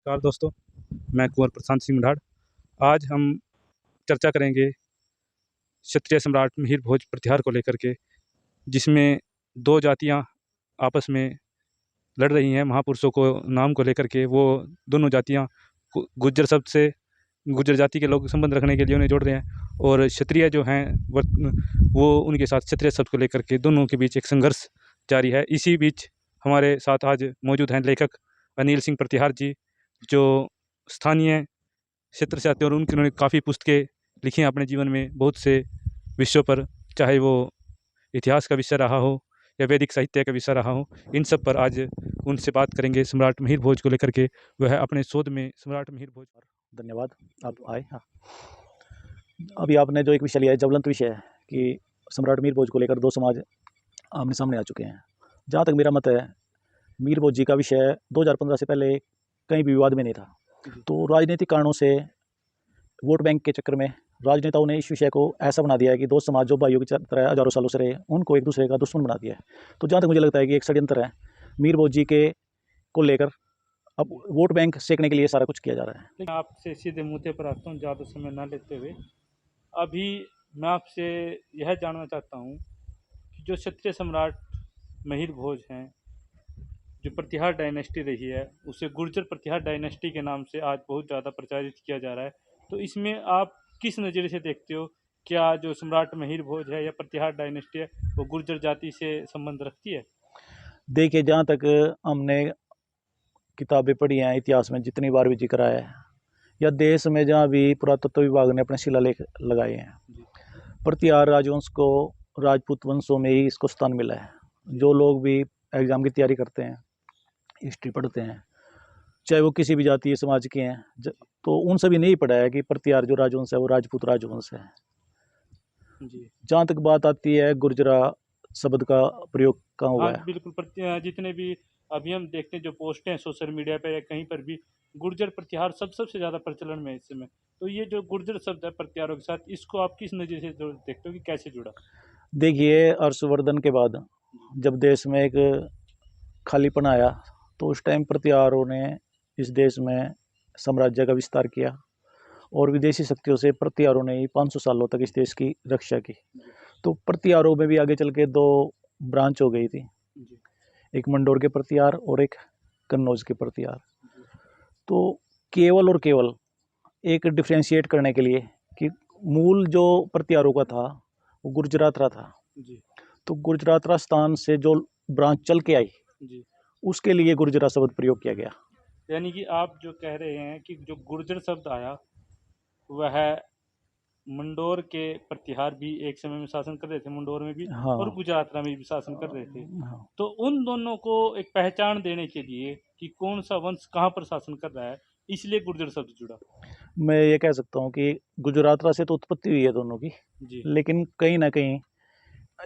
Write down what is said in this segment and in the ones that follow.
नमस्कार दोस्तों, मैं कुंवर प्रशांत सिंह मढ़ाड़। आज हम चर्चा करेंगे क्षत्रिय सम्राट मिहिर भोज प्रतिहार को लेकर के, जिसमें 2 जातियाँ आपस में लड़ रही हैं महापुरुषों को नाम को लेकर के। वो दोनों जातियाँ गुर्जर शब्द से गुर्जर जाति के लोग संबंध रखने के लिए उन्हें जोड़ रहे हैं, और क्षत्रिय जो हैं वो उनके साथ क्षत्रिय शब्द को लेकर के दोनों के बीच एक संघर्ष जारी है। इसी बीच हमारे साथ आज मौजूद हैं लेखक अनिल सिंह प्रतिहार जी, जो स्थानीय क्षेत्र से आते हैं और उन्होंने काफ़ी पुस्तकें लिखी हैं अपने जीवन में बहुत से विषयों पर, चाहे वो इतिहास का विषय रहा हो या वैदिक साहित्य का विषय रहा हो। इन सब पर आज उनसे बात करेंगे सम्राट मिहिर भोज को लेकर के। वह अपने शोध में सम्राट मिहिर भोज। धन्यवाद, आप आए। हाँ, अभी आपने जो एक विषय लिया है, ज्वलंत विषय है कि सम्राट मिहिर भोज को लेकर 2 समाज आमने सामने आ चुके हैं। जहाँ तक मेरा मत है, मिहिर भोज जी का विषय 2015 से पहले कहीं भी विवाद में नहीं था। तो राजनीतिक कारणों से, वोट बैंक के चक्कर में राजनेताओं ने इस विषय को ऐसा बना दिया है कि 2 समाज जो भाइयों की तरह हजारों सालों से रहे, उनको एक दूसरे का दुश्मन बना दिया है। तो जहाँ तक मुझे लगता है कि एक षड्यंत्र है मिहिर भोज जी के को लेकर, अब वोट बैंक सेकने के लिए सारा कुछ किया जा रहा है। लेकिन आपसे सीधे मुद्दे पर आता हूँ, ज़्यादा समय ना लेते हुए। अभी मैं आपसे यह जानना चाहता हूँ कि जो क्षत्रिय सम्राट मिहिर भोज हैं, जो प्रतिहार डायनेस्टी रही है, उसे गुर्जर प्रतिहार डायनेस्टी के नाम से आज बहुत ज़्यादा प्रचारित किया जा रहा है। तो इसमें आप किस नज़रिए से देखते हो? क्या जो सम्राट मिहिर भोज है या प्रतिहार डायनेस्टी है, वो गुर्जर जाति से संबंध रखती है? देखिए, जहाँ तक हमने किताबें पढ़ी हैं, इतिहास में जितनी बार भी जिक्र आया है, या देश में जहाँ भी पुरातत्व विभाग ने अपने शिलालेख लगाए हैं, प्रतिहार राजवंश को राजपूत वंशों में ही इसको स्थान मिला है। जो लोग भी एग्ज़ाम की तैयारी करते हैं, हिस्ट्री पढ़ते हैं, चाहे वो किसी भी जातीय समाज के हैं, तो उन सभी ने ही पढ़ा है कि प्रतिहार जो राजवंश है वो राजपूत राजवंश है। जहाँ तक बात आती है गुर्जरा शब्द का प्रयोग कहाँ हुआ है, बिल्कुल। जितने भी अभी हम देखते हैं जो पोस्ट हैं सोशल मीडिया पर या कहीं पर भी, गुर्जर प्रतिहार सबसे ज़्यादा प्रचलन में है इस समय। तो ये जो गुर्जर शब्द है प्रतिहारों के साथ, इसको आप किस नज़रिए से देखते हो कि कैसे जुड़ा? देखिए, हर्षवर्धन के बाद जब देश में एक खालीपन आया, तो उस टाइम प्रतिहारों ने इस देश में साम्राज्य का विस्तार किया, और विदेशी शक्तियों से प्रतिहारों ने ही 500 सालों तक इस देश की रक्षा की। तो प्रतिहारों में भी आगे चल के 2 ब्रांच हो गई थी, एक मंडोर के प्रतिहार और एक कन्नौज के प्रतिहार। तो केवल और केवल एक डिफ्रेंशिएट करने के लिए कि मूल जो प्रतिहारों का था वो गुर्जरातरा था, तो गुर्जरातरा स्थान से जो ब्रांच चल के आई, उसके लिए गुर्जरा शब्द प्रयोग किया गया। यानी कि आप जो कह रहे हैं कि जो गुर्जर शब्द आया, वह मंडोर के प्रतिहार भी एक समय में शासन कर रहे थे, मंडोर में भी। हाँ, और गुजरात में भी शासन कर रहे थे। हाँ। तो उन दोनों को एक पहचान देने के लिए कि कौन सा वंश कहाँ पर शासन कर रहा है, इसलिए गुर्जर शब्द जुड़ा। मैं ये कह सकता हूँ कि गुजरातरा से तो उत्पत्ति हुई है दोनों की, लेकिन कहीं ना कहीं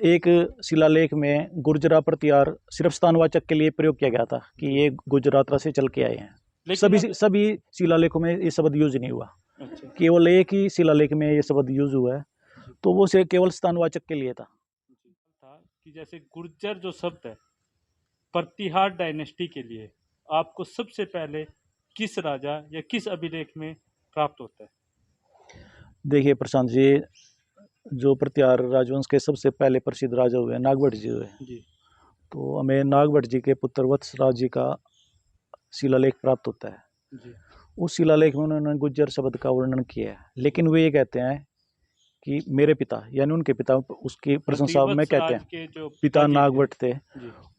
एक शिलालेख में गुर्जरा प्रतिहार सिर्फ स्थानवाचक के लिए प्रयोग किया गया था कि ये गुजरातरा से चल के आए हैं। सभी शिलालेखों में ये शब्द यूज नहीं हुआ। अच्छा। केवल एक ही शिलालेख में ये शब्द यूज हुआ है, तो वो से केवल स्थानवाचक के लिए था कि जैसे गुर्जर जो शब्द है प्रतिहार डायनेस्टी के लिए आपको सबसे पहले किस राजा या किस अभिलेख में प्राप्त होता है? देखिए प्रशांत जी, जो प्रतिहार राजवंश के सबसे पहले प्रसिद्ध राजा हुए नागभट्ट जी हुए जी। तो हमें नागभट्ट जी के पुत्र वत्सराज जी का शिलालेख प्राप्त होता है जी। उस शिलालेख में उन्होंने गुज्जर शब्द का वर्णन किया है, लेकिन वे ये कहते हैं कि मेरे पिता, यानी उनके पिता, उसकी प्रशंसा में कहते हैं के जो पिता नागभट्ट थे,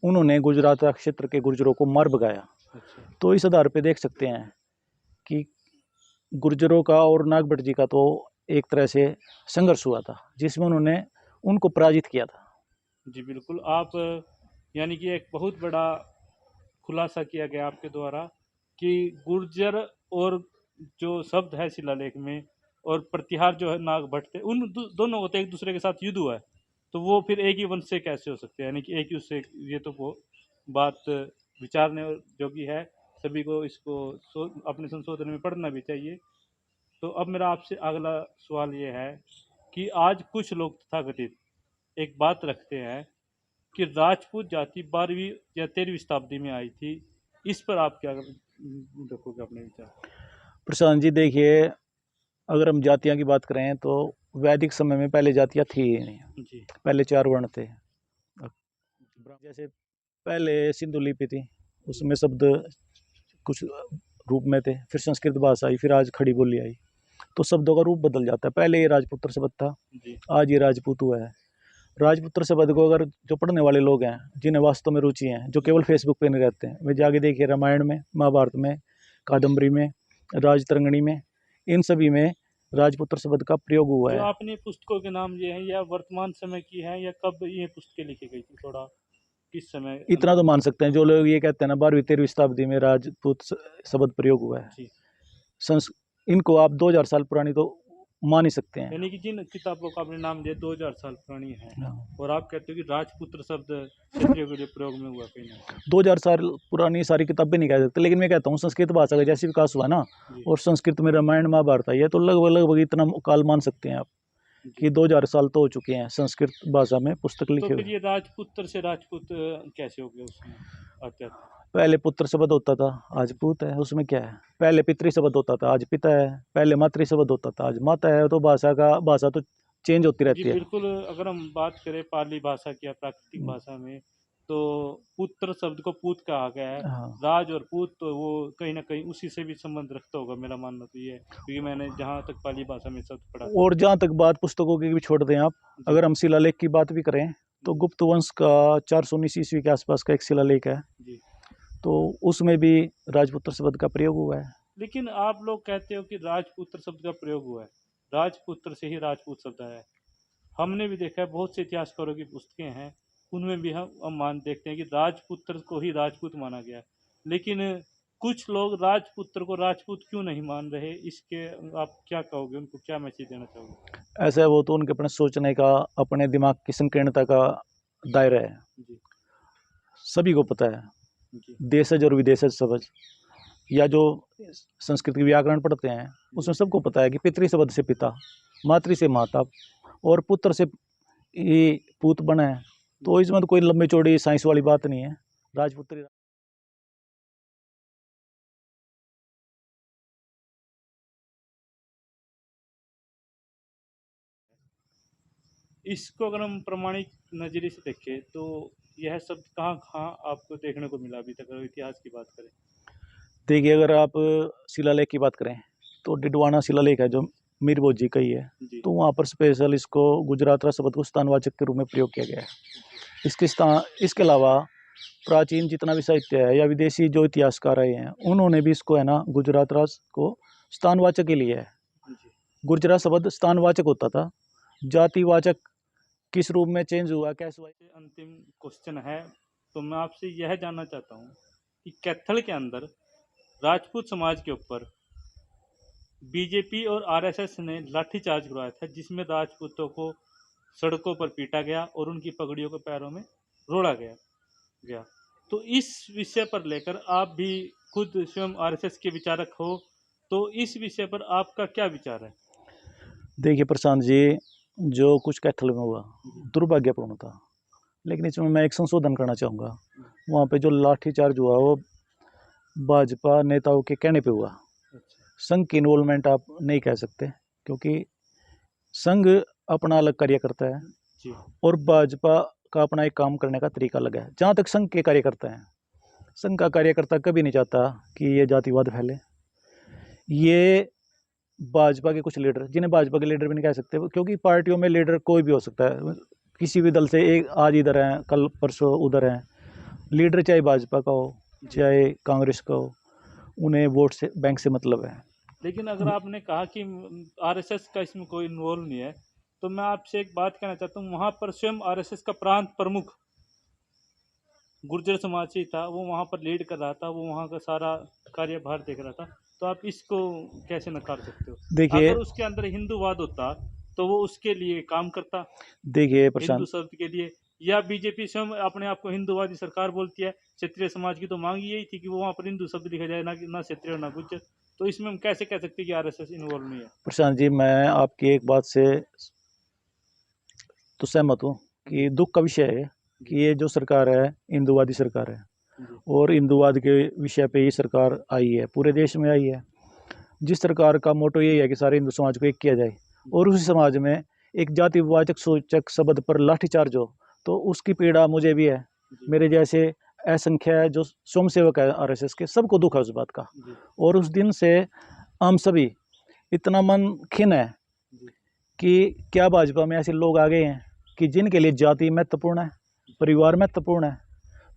उन्होंने गुजरात क्षेत्र के गुर्जरों को मार भगाया। अच्छा। तो इस आधार पे देख सकते हैं कि गुर्जरों का और नागभट्ट जी का तो एक तरह से संघर्ष हुआ था, जिसमें उन्होंने उनको पराजित किया था। जी बिल्कुल। आप यानी कि एक बहुत बड़ा खुलासा किया गया आपके द्वारा कि गुर्जर और जो शब्द है शिलालेख में और प्रतिहार जो है नागभट्ट थे, उन दोनों को तो एक दूसरे के साथ युद्ध हुआ है, तो वो फिर एक ही वंश से कैसे हो सकते हैं? यानी कि एक ही उससे, ये तो वो बात विचारने जोगी है। सभी को इसको अपने संशोधन में पढ़ना भी चाहिए। तो अब मेरा आपसे अगला सवाल ये है कि आज कुछ लोग तथाकथित एक बात रखते हैं कि राजपूत जाति 12वीं या 13वीं शताब्दी में आई थी। इस पर आप क्या रखोगे अपने विचार? प्रशांत जी देखिए, अगर हम जातियां की बात करें तो वैदिक समय में पहले जातियां थी ही नहीं। जी। पहले 4 वर्ण थे। जैसे पहले सिंधु लिपि थी, उसमें शब्द कुछ रूप में थे, फिर संस्कृत भाषा आई, फिर आज खड़ी बोली आई, तो शब्दों का रूप बदल जाता है। पहले ये राजपुत्र शब्द था, जी। आज ये राजपूत हुआ है। राजपुत्र शब्द को अगर जो पढ़ने वाले लोग हैं, जिन्हें वास्तव में रुचि है, जो केवल फेसबुक पे नहीं रहते हैं, वे जाके देखिए रामायण में, महाभारत में, कादम्बरी में, राजतरंगिणी में, इन सभी में राजपुत्र शब्द का प्रयोग हुआ जो है। आपने पुस्तकों के नाम लिए हैं, या वर्तमान समय की है, या कब ये पुस्तकें लिखी गई थी, थोड़ा किस समय इतना तो मान सकते हैं, जो लोग ये कहते हैं ना 12वीं 13वीं शताब्दी में राजपूत शब्द प्रयोग हुआ है, जी। संस इनको आप 2000 साल पुरानी तो मान ही सकते हैं। यानी कि जिन किताबों का आपने नाम लिया 2000 साल पुरानी है, हाँ। और आप कहते हो कि राजपुत्र शब्द क्षत्रियों के लिए प्रयोग में हुआ कहीं ना 2000 साल पुरानी सारी किताबें नहीं कह सकते, लेकिन मैं कहता हूँ संस्कृत भाषा का जैसे विकास हुआ ना, जी। और संस्कृत में रामायण महाभारत आई है, तो लगभग लगभग इतना काल मान सकते हैं आप जी। कि 2000 साल तो हो चुके हैं संस्कृत भाषा में पुस्तक तो लिखे फिर हुए। ये राजपुत्र से राजपूत कैसे हो गया उसमें आते आते? पहले पुत्र शब्द होता था, आज पूत है, उसमें क्या है। पहले पितृ शब्द होता था, आज पिता है। पहले मातृ शब्द होता था, आज माता है। तो भाषा तो चेंज होती जी रहती है। बिल्कुल। अगर हम बात करें पाली भाषा की या प्राकृतिक भाषा में, तो पुत्र शब्द को पूत कहा गया है। हाँ। राज और पूत तो वो कहीं ना कहीं उसी से भी संबंध रखता होगा, मेरा मानना तो ये है, क्योंकि मैंने जहाँ तक पाली भाषा में शब्द पढ़ा था। और जहाँ तक बात पुस्तकों की भी छोड़ दें आप, जी। अगर हम शिलालेख की बात भी करें तो जी। गुप्त वंश का 419 ईस्वी के आसपास का एक शिलालेख है, जी। तो उसमें भी राजपुत्र शब्द का प्रयोग हुआ है। लेकिन आप लोग कहते हो कि राजपुत्र शब्द का प्रयोग हुआ है, राजपुत्र से ही राजपूत शब्द आया है। हमने भी देखा है, बहुत से इतिहासकारों की पुस्तकें हैं, उनमें भी हम मान देखते हैं कि राजपुत्र को ही राजपूत माना गया है। लेकिन कुछ लोग राजपुत्र को राजपूत क्यों नहीं मान रहे, इसके आप क्या कहोगे, उनको क्या मैसेज देना चाहोगे? ऐसा है, वो तो उनके अपने सोचने का, अपने दिमाग की संकीर्णता का दायरा है। जी। सभी को पता है, जी। देशज और विदेशज शब्द, या जो संस्कृत की व्याकरण पढ़ते हैं, उसमें सबको पता है कि पितृ शब्द से पिता, मातृ से माता, और पुत्र से ये पूत बना है। तो इसमें तो कोई लंबी चौड़ी साइंस वाली बात नहीं है। राजपुत्री इसको अगर हम प्रमाणिक नज़रिए से देखें, तो यह शब्द कहाँ कहाँ आपको देखने को मिला अभी तक, अगर इतिहास की बात करें? देखिए, अगर आप शिलालेख की बात करें तो डिडवाना शिलालेख है जो मीर भोजी का ही है, जी। तो वहाँ पर स्पेशल इसको गुजरातरा शब्द को स्थानवाचक के रूप में प्रयोग किया गया है। इसके अलावा प्राचीन जितना भी साहित्य है या विदेशी जो इतिहासकार आए हैं, उन्होंने भी इसको है ना गुजरातरा को स्थानवाचक के लिए है। जी। गुर्जरा शब्द स्थानवाचक होता था, जातिवाचक किस रूप में चेंज हुआ, कैसे हुआ? अंतिम क्वेश्चन है, तो मैं आपसे यह जानना चाहता हूँ कि कैथल के अंदर राजपूत समाज के ऊपर बीजेपी और आरएसएस ने लाठीचार्ज करवाया था, जिसमें राजपूतों को सड़कों पर पीटा गया और उनकी पगड़ियों को पैरों में रोड़ा गया। तो इस विषय पर लेकर आप भी खुद स्वयं आरएसएस के विचारक हो, तो इस विषय पर आपका क्या विचार है? देखिए प्रशांत जी, जो कुछ कैथल में हुआ दुर्भाग्यपूर्ण था, लेकिन इसमें मैं एक संशोधन करना चाहूँगा। वहाँ पे जो लाठीचार्ज हुआ वो भाजपा नेताओं के कहने पे हुआ। अच्छा। संघ की इन्वॉल्वमेंट आप नहीं कह सकते, क्योंकि संघ अपना अलग कार्य करता है जी। और भाजपा का अपना एक काम करने का तरीका अलग है। जहाँ तक संघ के कार्यकर्ता हैं, संघ का कार्यकर्ता कभी नहीं चाहता कि ये जातिवाद फैले। ये भाजपा के कुछ लीडर, जिन्हें भाजपा के लीडर भी नहीं कह सकते, क्योंकि पार्टियों में लीडर कोई भी हो सकता है, किसी भी दल से, एक आज इधर हैं कल परसों उधर हैं। लीडर चाहे भाजपा का हो चाहे कांग्रेस का हो, उन्हें वोट से, बैंक से मतलब है। लेकिन अगर आपने कहा कि आरएसएस का इसमें कोई इन्वॉल्व नहीं है, तो मैं आपसे एक बात कहना चाहता हूँ, वहाँ पर स्वयं आरएसएस का प्रांत प्रमुख गुर्जर समाज से ही था, वो वहाँ पर लीड कर रहा था, वो वहाँ का सारा कार्यभार देख रहा था। तो आप इसको कैसे नकार सकते हो? देखिए अगर उसके अंदर हिंदूवाद होता, तो वो उसके लिए काम करता, देखिए हिंदू प्रशांत, शब्द के लिए। या बीजेपी स्वयं अपने आप को हिंदूवादी सरकार बोलती है, क्षत्रिय समाज की तो मांग यही थी कि वो वहाँ पर हिंदू शब्द लिखा जाए, ना क्षत्रिय ना गुर्जर। तो इसमें हम कैसे कह सकते हैं कि आरएसएस इन्वॉल्व नहीं है? प्रशांत जी, मैं आपकी एक बात से तो सहमत हूँ कि जी। दुख का विषय है कि ये जो सरकार है हिंदूवादी सरकार है। जी। और हिंदूवाद के विषय पे ये सरकार आई है, पूरे देश में आई है। जिस सरकार का मोटो यही है कि सारे हिंदू समाज को एक किया जाए, और उसी समाज में एक जातिवाचक सूचक शब्द पर लाठीचार्ज हो, तो उसकी पीड़ा मुझे भी है। जी। मेरे जैसे असंख्य जो स्वयंसेवक है आरएसएस के, सबको दुख है उस बात का। जी। और उस दिन से हम सभी इतना मन खिन है जी। कि क्या भाजपा में ऐसे लोग आ गए हैं कि जिनके लिए जाति महत्वपूर्ण है, परिवार महत्वपूर्ण है।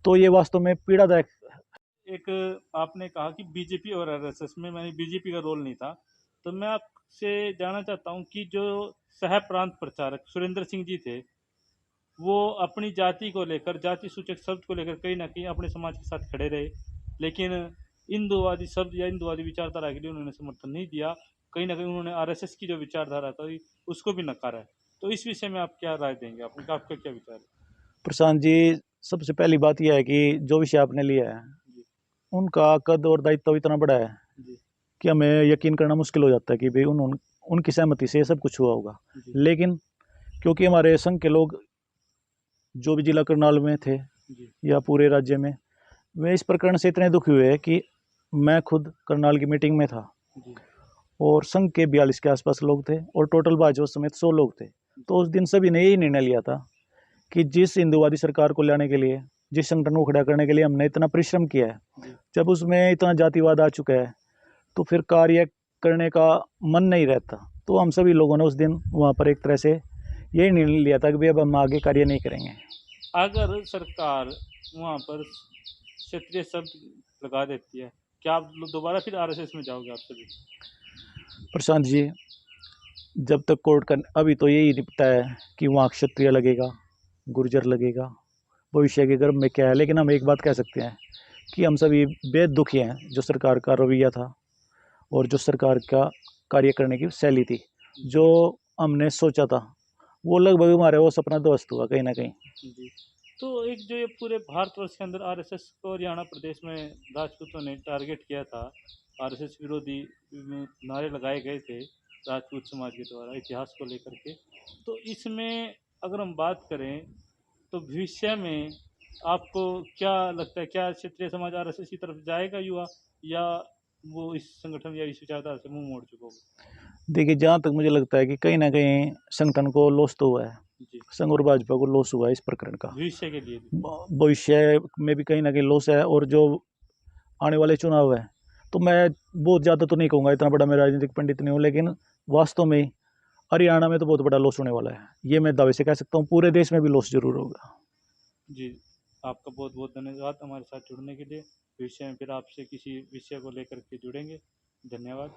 तो ये वास्तव में पीड़ादायक। एक आपने कहा कि बीजेपी और आरएसएस में मैंने बीजेपी का रोल नहीं था, तो मैं आपसे जानना चाहता हूं कि जो सह प्रांत प्रचारक सुरेंद्र सिंह जी थे, वो अपनी जाति को लेकर, जाति सूचक शब्द को लेकर कहीं ना कहीं अपने समाज के साथ खड़े रहे, लेकिन हिंदूवादी शब्द या हिंदूवादी विचारधारा के लिए उन्होंने समर्थन नहीं दिया। कहीं ना कहीं उन्होंने आरएसएस की जो विचारधारा था उसको भी नकारा है। तो इस विषय में आप क्या राय देंगे, आपका क्या विचार है? प्रशांत जी, सबसे पहली बात यह है कि जो विषय आपने लिया है जी। उनका कद और दायित्व इतना बड़ा है जी। कि हमें यकीन करना मुश्किल हो जाता है कि भाई उनकी सहमति से ये सब कुछ हुआ होगा। जी। लेकिन क्योंकि हमारे संघ के लोग जो भी जिला करनाल में थे जी। या पूरे राज्य में, वे इस प्रकरण से इतने दुखी हुए कि मैं खुद करनाल की मीटिंग में था, जी। और संघ के 42 के आसपास लोग थे, और टोटल भाजपा समेत 100 लोग थे। तो उस दिन सभी ने यही निर्णय लिया था कि जिस हिंदूवादी सरकार को लाने के लिए, जिस संगठन को खड़ा करने के लिए हमने इतना परिश्रम किया है, जी। जब उसमें इतना जातिवाद आ चुका है तो फिर कार्य करने का मन नहीं रहता। तो हम सभी लोगों ने उस दिन वहाँ पर एक तरह से यही निर्णय लिया था कि भाई अब हम आगे कार्य नहीं करेंगे। अगर सरकार वहाँ पर क्षत्रिय शब्द लगा देती है, क्या आप दोबारा फिर आरएसएस में जाओगे आप सभी? प्रशांत जी, जब तक कोर्ट का अभी तो यही निपटा है कि वहाँ क्षत्रिय लगेगा, गुर्जर लगेगा, भविष्य के गर्भ में क्या है। लेकिन हम एक बात कह सकते हैं कि हम सभी बेहद दुखी हैं जो सरकार का रवैया था और जो सरकार का कार्य करने की शैली थी। जो हमने सोचा था वो लगभग हमारे वो सपना ध्वस्त हुआ कहीं ना कहीं। जी। तो एक जो ये पूरे भारतवर्ष के अंदर आरएसएस को हरियाणा प्रदेश में राजपूतों ने टारगेट किया था, आरएसएस विरोधी नारे लगाए गए थे राजपूत समाज के द्वारा इतिहास को लेकर के। तो इसमें अगर हम बात करें तो भविष्य में आपको क्या लगता है, क्या क्षेत्रीय समाज आरएसएस की तरफ जाएगा युवा, या वो इस संगठन या इस विचारधारा से मुंह मोड़ चुका होगा? देखिए, जहाँ तक मुझे लगता है कि कहीं ना कहीं संगठन को लॉस तो हुआ है, जी। संघ और भाजपा को लॉस हुआ है इस प्रकरण का। भविष्य के लिए भी। भविष्य में भी कहीं ना कहीं लॉस है, और जो आने वाले चुनाव है, तो मैं बहुत ज़्यादा तो नहीं कहूँगा, इतना बड़ा मैं राजनीतिक पंडित नहीं हूँ, लेकिन वास्तव में हरियाणा में तो बहुत बड़ा लॉस होने वाला है। ये मैं दावे से कह सकता हूँ, पूरे देश में भी लॉस जरूर होगा। जी, आपका बहुत बहुत धन्यवाद हमारे साथ जुड़ने के लिए। भविष्य में फिर आपसे किसी विषय को लेकर के जुड़ेंगे। धन्यवाद।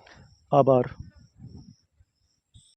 आभार।